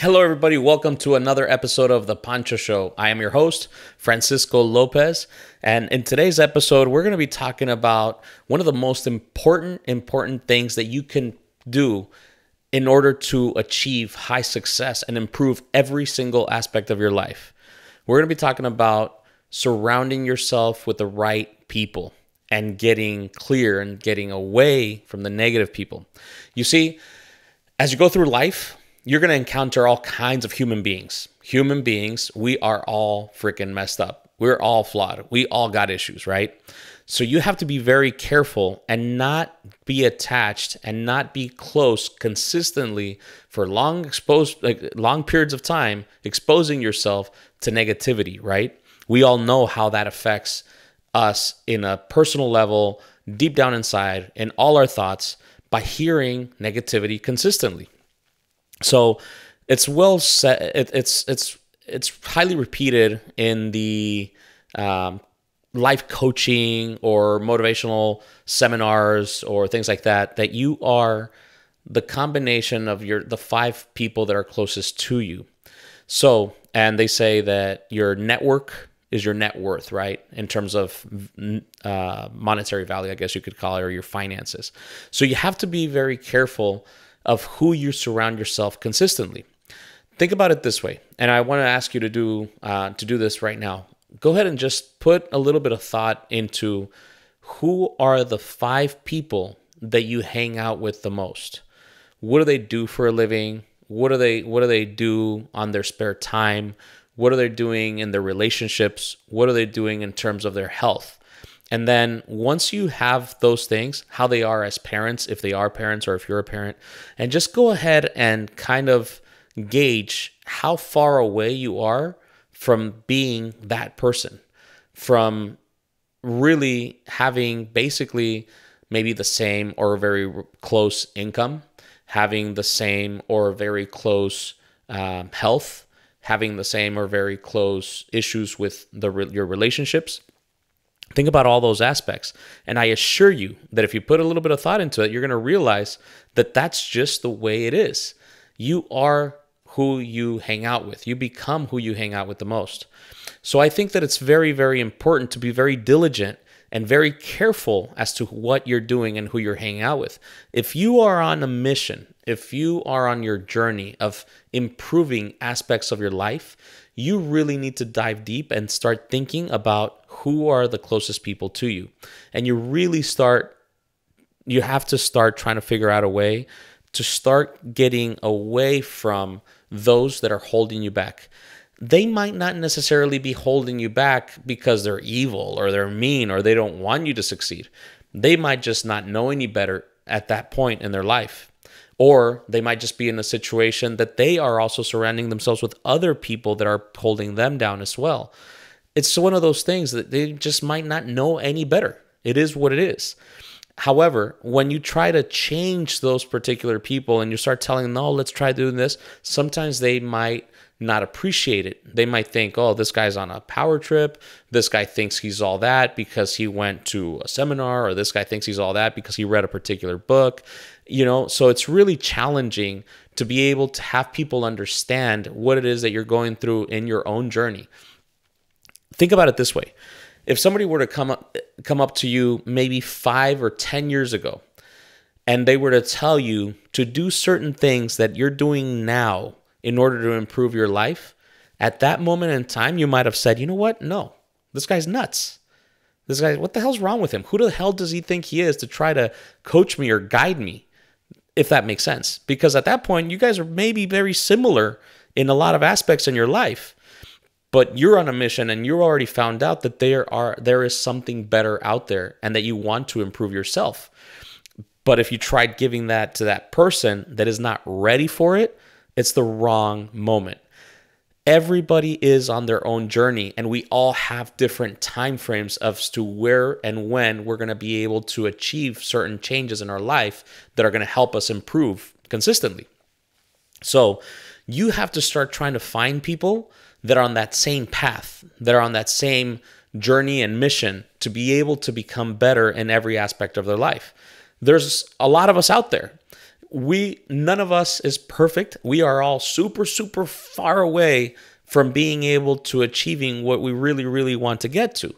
Hello, everybody. Welcome to another episode of the Pancho Show. I am your host, Francisco Lopez. And in today's episode, we're going to be talking about one of the most important things that you can do in order to achieve high success and improve every single aspect of your life. We're going to be talking about surrounding yourself with the right people and getting clear and getting away from the negative people. You see, as you go through life, you're going to encounter all kinds of human beings. Human beings, we are all freaking messed up. We're all flawed. We all got issues, right? So you have to be very careful and not be attached and not be close consistently for long periods of time, exposing yourself to negativity, right? We all know how that affects us in a personal level, deep down inside, in all our thoughts by hearing negativity consistently. So it's well said. It's highly repeated in the life coaching or motivational seminars or things like that. That you are the combination of the five people that are closest to you. So, and they say that your network is your net worth, right? In terms of monetary value, I guess you could call it, or your finances. So you have to be very careful of who you surround yourself consistently. Think about it this way, and I want to ask you to do this right now. Go ahead and just put a little bit of thought into who are the five people that you hang out with the most. What do they do for a living? What do they do on their spare time? What are they doing in their relationships? What are they doing in terms of their health? And then once you have those things, how they are as parents, if they are parents or if you're a parent, and just go ahead and kind of gauge how far away you are from being that person, from really having basically maybe the same or very close income, having the same or very close health, having the same or very close issues with your relationships. Think about all those aspects. And I assure you that if you put a little bit of thought into it, you're going to realize that that's just the way it is. You are who you hang out with. You become who you hang out with the most. So I think that it's very, very important to be very diligent and very careful as to what you're doing and who you're hanging out with. If you are on a mission, if you are on your journey of improving aspects of your life, you really need to dive deep and start thinking about who are the closest people to you. And you have to start trying to figure out a way to start getting away from those that are holding you back. They might not necessarily be holding you back because they're evil or they're mean or they don't want you to succeed. They might just not know any better at that point in their life. Or they might just be in a situation that they are also surrounding themselves with other people that are holding them down as well. It's one of those things that they just might not know any better. It is what it is. However, when you try to change those particular people and you start telling them, no, let's try doing this, sometimes they might not appreciate it. They might think, oh, this guy's on a power trip. This guy thinks he's all that because he went to a seminar, or this guy thinks he's all that because he read a particular book. So it's really challenging to be able to have people understand what it is that you're going through in your own journey. Think about it this way. If somebody were to come up to you maybe 5 or 10 years ago, and they were to tell you to do certain things that you're doing now in order to improve your life, at that moment in time, you might have said, you know what? No, this guy's nuts. This guy, what the hell's wrong with him? Who the hell does he think he is to try to coach me or guide me? If that makes sense. Because at that point, you guys are maybe very similar in a lot of aspects in your life, but you're on a mission and you already found out that there is something better out there and that you want to improve yourself. But if you tried giving that to that person that is not ready for it, it's the wrong moment. Everybody is on their own journey, and we all have different time frames as to where and when we're going to be able to achieve certain changes in our life that are going to help us improve consistently. So you have to start trying to find people that are on that same path, that are on that same journey and mission to be able to become better in every aspect of their life. There's a lot of us out there. None of us is perfect. We are all super, super far away from being able to achieving what we really, really want to get to.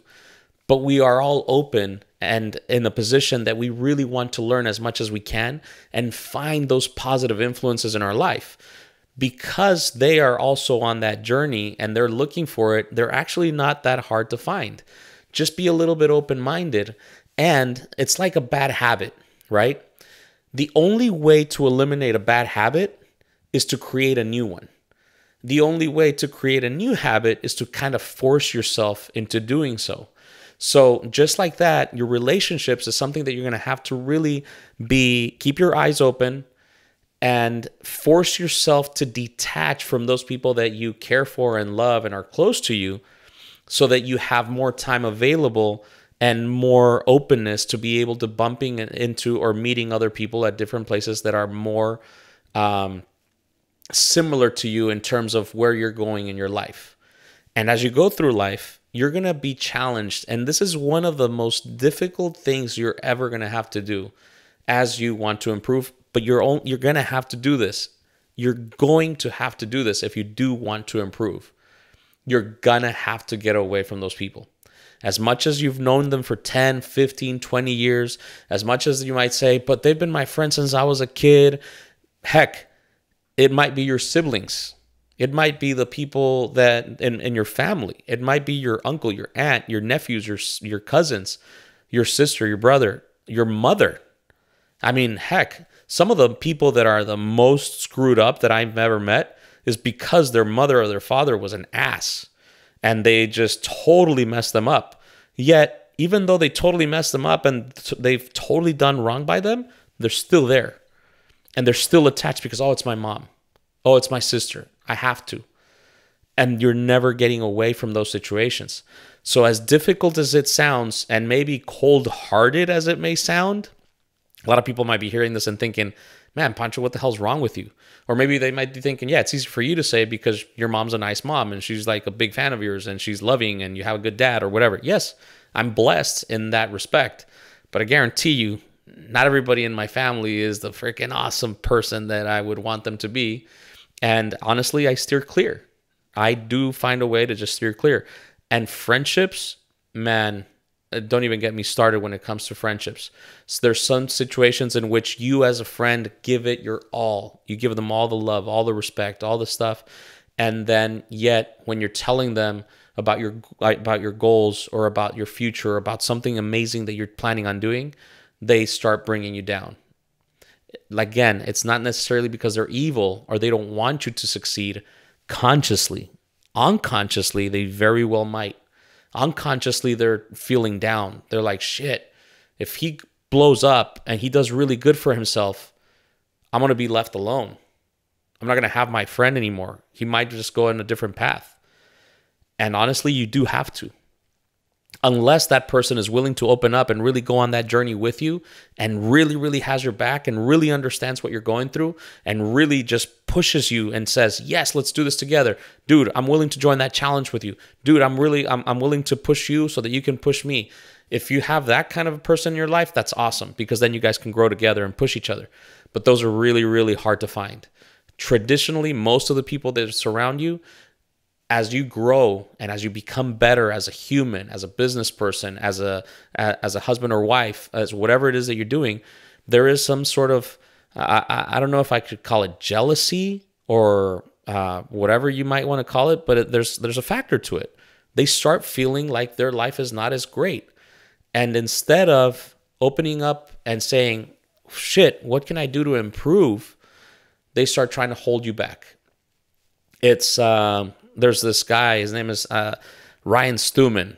But we are all open and in a position that we really want to learn as much as we can and find those positive influences in our life. Because they are also on that journey and they're looking for it, they're actually not that hard to find. Just be a little bit open-minded. And it's like a bad habit, right? The only way to eliminate a bad habit is to create a new one. The only way to create a new habit is to kind of force yourself into doing so. So just like that, your relationships is something that you're going to have to really keep your eyes open and force yourself to detach from those people that you care for and love and are close to you so that you have more time available and more openness to be able to bumping into or meeting other people at different places that are more similar to you in terms of where you're going in your life. And as you go through life, you're going to be challenged. And this is one of the most difficult things you're ever going to have to do as you want to improve. But you're going to have to do this. You're going to have to do this if you do want to improve. You're going to have to get away from those people. As much as you've known them for 10, 15, 20 years, as much as you might say, but they've been my friend since I was a kid. Heck, it might be your siblings. It might be the people that in your family. It might be your uncle, your aunt, your nephews, your cousins, your sister, your brother, your mother. I mean, heck, some of the people that are the most screwed up that I've ever met is because their mother or their father was an ass and they just totally messed them up. Yet, even though they totally messed them up and they've totally done wrong by them, they're still there. And they're still attached because, oh, it's my mom. Oh, it's my sister. I have to. And you're never getting away from those situations. So as difficult as it sounds, and maybe cold-hearted as it may sound, a lot of people might be hearing this and thinking, man, Pancho, what the hell's wrong with you? Or maybe they might be thinking, yeah, it's easy for you to say because your mom's a nice mom and she's like a big fan of yours and she's loving and you have a good dad or whatever. Yes, I'm blessed in that respect. But I guarantee you, not everybody in my family is the freaking awesome person that I would want them to be. And honestly, I steer clear. I do find a way to just steer clear. And friendships, man, don't even get me started when it comes to friendships. So there's some situations in which you as a friend give it your all. You give them all the love, all the respect, all the stuff. And then yet when you're telling them about your goals or about your future, or about something amazing that you're planning on doing, they start bringing you down. Again, it's not necessarily because they're evil or they don't want you to succeed consciously. Unconsciously, they very well might. Unconsciously, they're feeling down. They're like, shit, if he blows up and he does really good for himself, I'm going to be left alone. I'm not going to have my friend anymore. He might just go in a different path. And honestly, you do have to. Unless that person is willing to open up and really go on that journey with you and really, really has your back and really understands what you're going through and really just pushes you and says, yes, let's do this together. Dude, I'm willing to join that challenge with you. Dude, I'm willing to push you so that you can push me. If you have that kind of a person in your life, that's awesome because then you guys can grow together and push each other. But those are really, really hard to find. Traditionally, most of the people that surround you, as you grow and as you become better as a human, as a business person, as a husband or wife, as whatever it is that you're doing, there is some sort of, I don't know if I could call it jealousy or whatever you might want to call it, but there's a factor to it. They start feeling like their life is not as great. And instead of opening up and saying, shit, what can I do to improve? They start trying to hold you back. It's... there's this guy, his name is Ryan Stewman.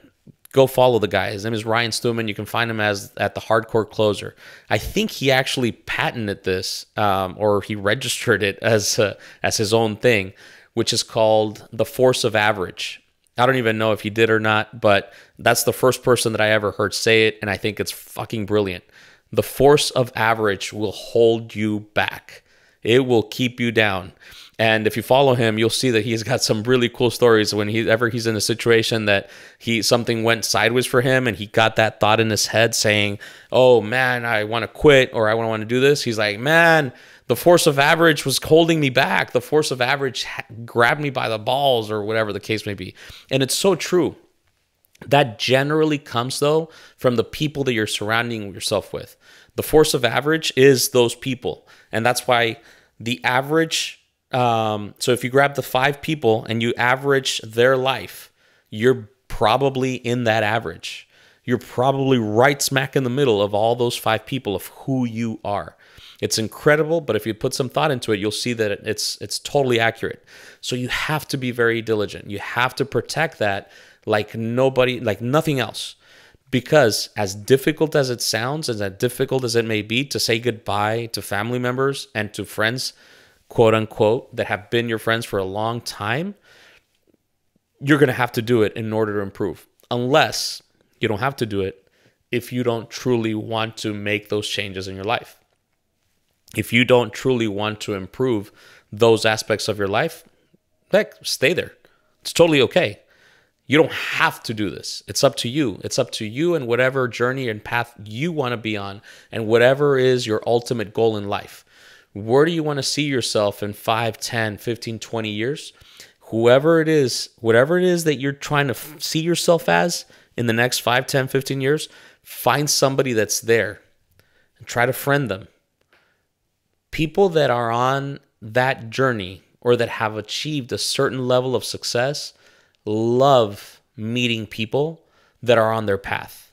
Go follow the guy. His name is Ryan Stewman. You can find him at the Hardcore Closer. I think he actually patented this or he registered it as his own thing, which is called the force of average. I don't even know if he did or not, but that's the first person that I ever heard say it, and I think it's fucking brilliant. The force of average will hold you back. It will keep you down. And if you follow him, you'll see that he's got some really cool stories whenever he's in a situation that something went sideways for him and he got that thought in his head saying, oh man, I want to quit or I want to do this. He's like, man, The force of average was holding me back. The force of average grabbed me by the balls, or whatever the case may be. And it's so true. That generally comes, though, from the people that you're surrounding yourself with. The force of average is those people. And that's why the average, so if you grab the 5 people and you average their life, you're probably in that average. You're probably right smack in the middle of all those 5 people of who you are. It's incredible, but if you put some thought into it, you'll see that it's totally accurate. So you have to be very diligent. You have to protect that like nothing else. Because as difficult as it sounds, and as difficult as it may be to say goodbye to family members and to friends, quote unquote, that have been your friends for a long time, you're going to have to do it in order to improve. Unless you don't have to do it if you don't truly want to make those changes in your life. If you don't truly want to improve those aspects of your life, heck, stay there. It's totally okay. You don't have to do this. It's up to you. It's up to you and whatever journey and path you want to be on, and whatever is your ultimate goal in life. Where do you want to see yourself in 5, 10, 15, 20 years? Whoever it is, whatever it is that you're trying to see yourself as in the next 5, 10, 15 years, find somebody that's there and try to friend them. People that are on that journey or that have achieved a certain level of success love meeting people that are on their path.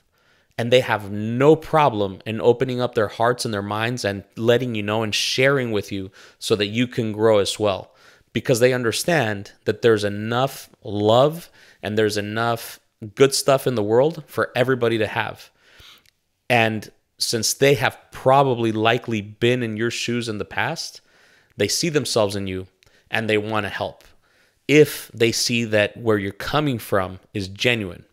And they have no problem in opening up their hearts and their minds and letting you know and sharing with you so that you can grow as well. Because they understand that there's enough love and there's enough good stuff in the world for everybody to have. And since they have probably likely been in your shoes in the past, they see themselves in you and they want to help. If they see that where you're coming from is genuine,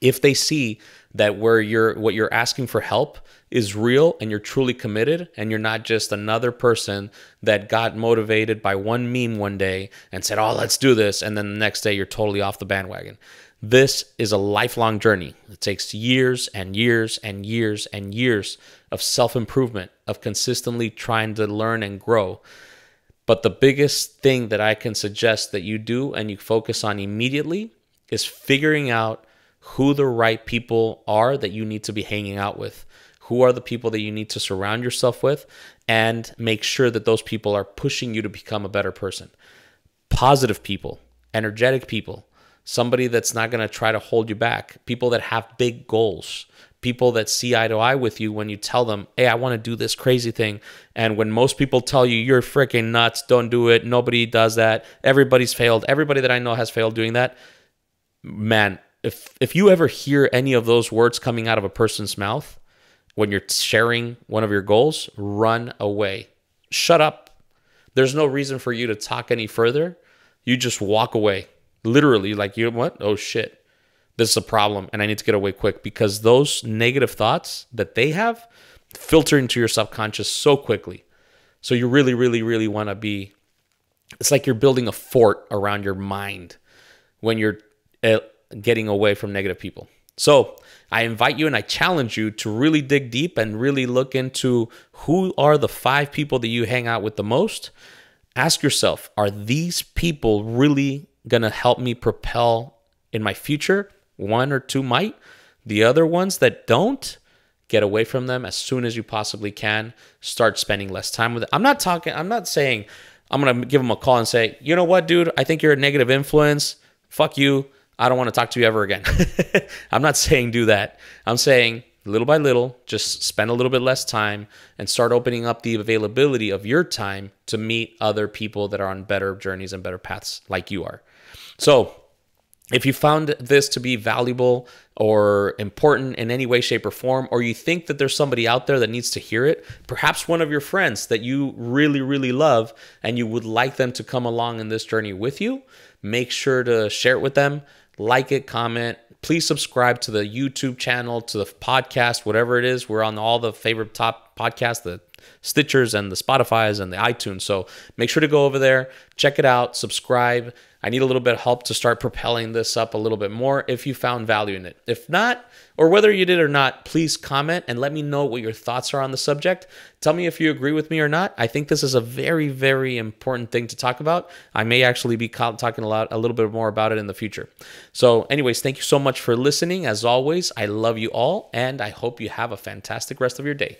if they see that what you're asking for help is real and you're truly committed and you're not just another person that got motivated by one meme one day and said, oh, let's do this, and then the next day you're totally off the bandwagon. This is a lifelong journey. It takes years and years and years and years of self-improvement, of consistently trying to learn and grow. But the biggest thing that I can suggest that you do and you focus on immediately is figuring out who the right people are that you need to be hanging out with. Who are the people that you need to surround yourself with, and make sure that those people are pushing you to become a better person. Positive people, energetic people, somebody that's not going to try to hold you back, people that have big goals, people that see eye to eye with you when you tell them, hey, I want to do this crazy thing. And when most people tell you, you're freaking nuts, don't do it, nobody does that, everybody's failed, everybody that I know has failed doing that. Man, if you ever hear any of those words coming out of a person's mouth when you're sharing one of your goals, run away. Shut up. There's no reason for you to talk any further. You just walk away. Literally, like, you know what? Oh, shit. This is a problem, and I need to get away quick, because those negative thoughts that they have filter into your subconscious so quickly. So you really, really, really want to be, it's like you're building a fort around your mind when you're getting away from negative people. So I invite you and I challenge you to really dig deep and really look into who are the 5 people that you hang out with the most. Ask yourself, are these people really going to help me propel in my future? 1 or 2 might. The other ones that don't, get away from them as soon as you possibly can. Start spending less time with it. I'm not saying I'm going to give them a call and say, you know what, dude, I think you're a negative influence. Fuck you. I don't want to talk to you ever again. I'm not saying do that. I'm saying little by little, just spend a little bit less time and start opening up the availability of your time to meet other people that are on better journeys and better paths like you are. So if you found this to be valuable or important in any way, shape, or form, or you think that there's somebody out there that needs to hear it, perhaps one of your friends that you really, really love and you would like them to come along in this journey with you, make sure to share it with them. Like it, comment. Please subscribe to the YouTube channel, to the podcast, whatever it is. We're on all the favorite top podcasts, the Stitchers and the Spotify's and the iTunes. So make sure to go over there, check it out, subscribe. I need a little bit of help to start propelling this up a little bit more if you found value in it. If not, or whether you did or not, please comment and let me know what your thoughts are on the subject. Tell me if you agree with me or not. I think this is a very, very important thing to talk about. I may actually be talking a little bit more about it in the future. So anyways, thank you so much for listening. As always, I love you all, and I hope you have a fantastic rest of your day.